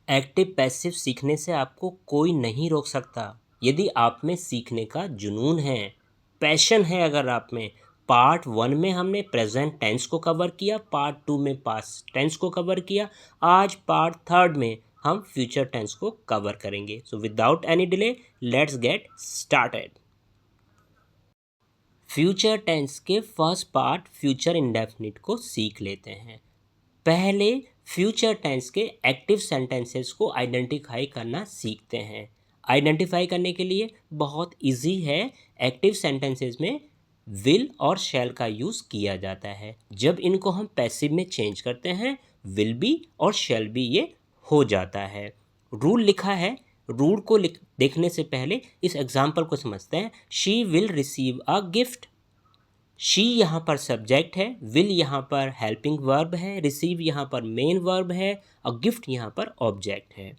Active passive सीखने से आपको कोई नहीं रोक सकता। यदि आप में सीखने का जुनून है, पैशन है, अगर आप में। पार्ट 1 में हमने प्रेजेंट टेंस को कवर किया, पार्ट 2 में पास्ट टेंस को कवर किया, आज पार्ट 3 में हम फ्यूचर टेंस को कवर करेंगे। So without any delay let's get started. Future tense के फर्स्ट पार्ट फ्यूचर इंडेफिनिट को सीख लेते हैं। पहले फ्यूचर टेंस के एक्टिव सेंटेंसेस को आइडेंटिफाई करना सीखते हैं। आइडेंटिफाई करने के लिए बहुत इजी है। एक्टिव सेंटेंसेस में विल और शैल का यूज़ किया जाता है। जब इनको हम पैसिव में चेंज करते हैं, विल बी और शैल बी ये हो जाता है। रूल लिखा है। रूल को देखने से पहले इस एग्जाम्पल को समझते हैं। She will receive a gift. She यहाँ पर सब्जेक्ट है, विल यहाँ पर हेल्पिंग वर्ब है, रिसीव यहाँ पर मेन वर्ब है और गिफ्ट यहाँ पर ऑब्जेक्ट है।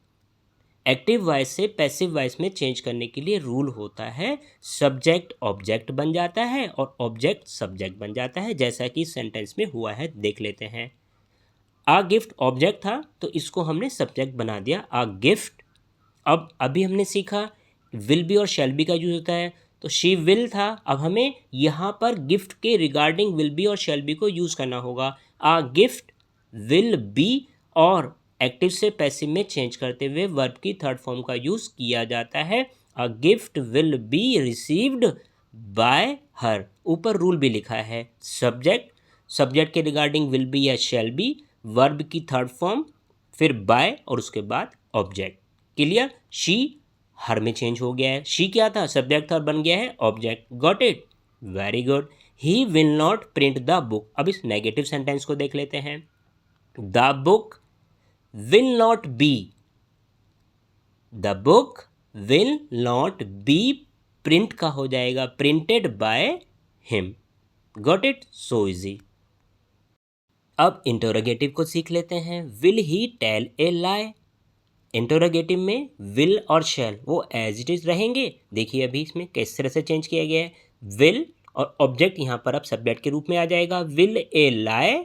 एक्टिव वॉइस से पैसिव वॉइस में चेंज करने के लिए रूल होता है, सब्जेक्ट ऑब्जेक्ट बन जाता है और ऑब्जेक्ट सब्जेक्ट बन जाता है, जैसा कि सेंटेंस में हुआ है। देख लेते हैं। आ गिफ्ट ऑब्जेक्ट था तो इसको हमने सब्जेक्ट बना दिया, आ गिफ्ट। अब अभी हमने सीखा विल बी और शैल बी का यूज होता है, तो शी विल था, अब हमें यहाँ पर गिफ्ट के रिगार्डिंग विल बी और शैल बी को यूज़ करना होगा। आ गिफ्ट विल बी और एक्टिव से पैसिव में चेंज करते हुए वर्ब की थर्ड फॉर्म का यूज़ किया जाता है। A gift will be received by her. ऊपर रूल भी लिखा है, सब्जेक्ट, सब्जेक्ट के रिगार्डिंग विल बी या शैल बी, वर्ब की थर्ड फॉर्म, फिर बाय और उसके बाद ऑब्जेक्ट। क्लियर? शी हर में चेंज हो गया है। शी क्या था? सब्जेक्ट था और बन गया है object. Got it? Very good. He will not print the book. अब इस नेगेटिव सेंटेंस को देख लेते हैं। The book will not be, the book will not be print का हो जाएगा printed by him. Got it? So easy. अब इंटरोगेटिव को सीख लेते हैं। Will he tell a lie. Interrogative में विल और शैल वो एज इट इज रहेंगे। देखिए अभी इसमें किस तरह से चेंज किया गया है। विल और ऑब्जेक्ट यहाँ पर अब सब्जेक्ट के रूप में आ जाएगा। विल ए लाई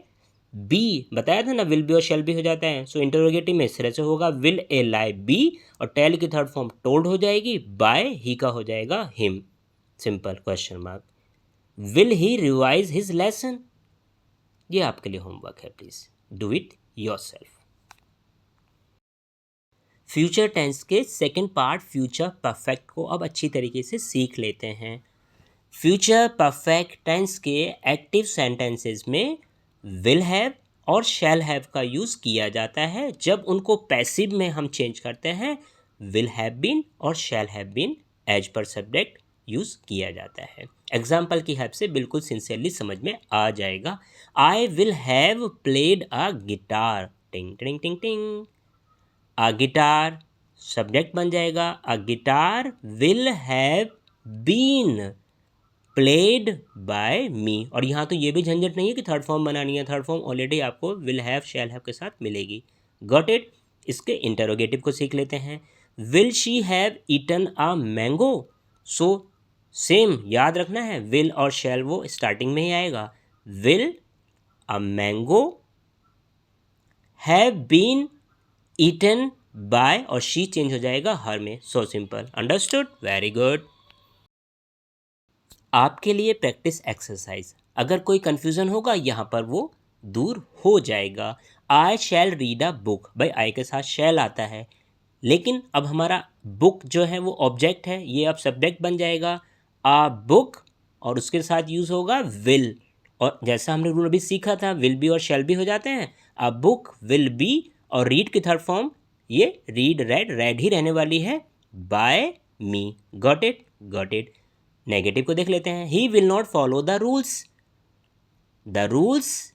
बी, बताया था ना विल बी और शैल बी हो जाता है। सो इंटरोगेटिव में इस तरह से होगा, विल ए लाई बी और टेल की थर्ड फॉर्म टोल्ड हो जाएगी, बाय ही का हो जाएगा him. Simple question mark. Will he revise his lesson. ये आपके लिए होमवर्क है, please do it yourself. Future tense के सेकंड पार्ट फ्यूचर परफेक्ट को अब अच्छी तरीके से सीख लेते हैं। फ्यूचर परफेक्ट टेंस के एक्टिव सेंटेंसेस में विल हैव और शैल हैव का यूज़ किया जाता है। जब उनको पैसिव में हम चेंज करते हैं, विल हैव बीन और शैल हैव बीन एज पर सब्जेक्ट यूज़ किया जाता है। एग्जाम्पल की हेल्प से बिल्कुल सिंसियरली समझ में आ जाएगा। I will have played a guitar. टिंग टिंग टिंग टिंग। अ गिटार सब्जेक्ट बन जाएगा। A guitar will have been played by me. और यहाँ तो ये भी झंझट नहीं है कि थर्ड फॉर्म बनानी है, थर्ड फॉर्म ऑलरेडी आपको विल हैव शैल हैव के साथ मिलेगी। Got it? इसके इंटरोगेटिव को सीख लेते हैं। Will she have eaten a mango. So same याद रखना है, विल और शैल वो स्टार्टिंग में ही आएगा। Will a mango have been eaten by और शी चेंज हो जाएगा हर में। So simple. Understood? Very good. आपके लिए प्रैक्टिस एक्सरसाइज, अगर कोई कंफ्यूजन होगा यहाँ पर वो दूर हो जाएगा। आई शैल रीड अ बुक। भाई आई के साथ शैल आता है, लेकिन अब हमारा बुक जो है वो ऑब्जेक्ट है, ये अब सब्जेक्ट बन जाएगा। आ बुक और उसके साथ यूज होगा विल, और जैसा हमने रूल अभी सीखा था विल बी और शैल बी हो जाते हैं। आ बुक विल बी और रीड की थर्ड फॉर्म ये रीड रेड, रेड ही रहने वाली है, by me. Got it? Got it. Negative को देख लेते हैं। He will not follow the rules. The rules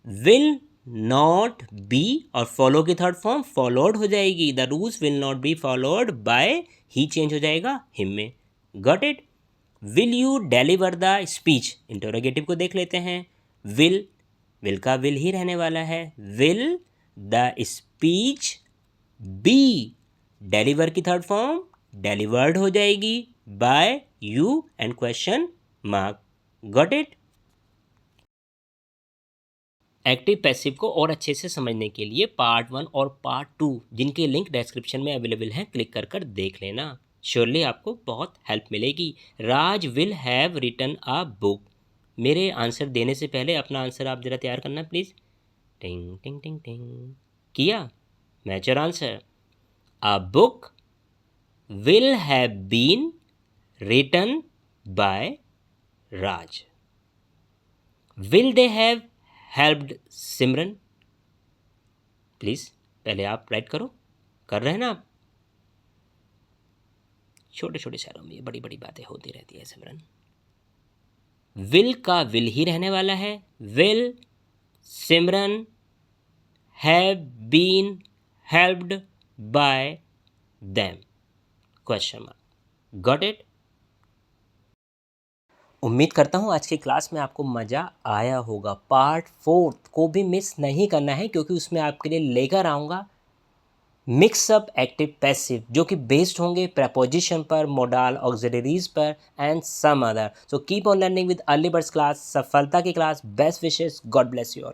will not be और फॉलो की थर्ड फॉर्म फॉलोड हो जाएगी। The rules will not be followed by he change हो जाएगा हिम में। Got it? Will you deliver the speech. Interrogative को देख लेते हैं। विल, विल का विल ही रहने वाला है। Will the speech be, deliver की थर्ड फॉर्म डिलीवर्ड हो जाएगी by you and question mark. Got it? Active passive को और अच्छे से समझने के लिए पार्ट 1 और पार्ट 2 जिनके लिंक डिस्क्रिप्शन में अवेलेबल हैं क्लिक कर कर देख लेना। श्योरली आपको बहुत हेल्प मिलेगी। Raj will have written a book. मेरे आंसर देने से पहले अपना आंसर आप ज़रा तैयार करना प्लीज़। टिंग टिंग टिंग टिंग किया। Match your answer. A book will have been written by Raj. Will they have helped Simran? Please पहले आप राइट करो। कर रहे हैं ना आप? छोटे छोटे शहरों में बड़ी बड़ी बातें होती रहती है सिमरन। विल का विल ही रहने वाला है। Will Simran have been helped by them? Question mark. Got it? उम्मीद करता हूँ आज की क्लास में आपको मज़ा आया होगा। पार्ट 4 को भी मिस नहीं करना है क्योंकि उसमें आपके लिए लेकर आऊँगा मिक्सअप एक्टिव पैसिव जो कि बेस्ड होंगे प्रपोजिशन पर, मोडाल ऑक्सिलरीज पर and some other. So keep on learning with early birds class. सफलता की class. Best wishes. God bless you all.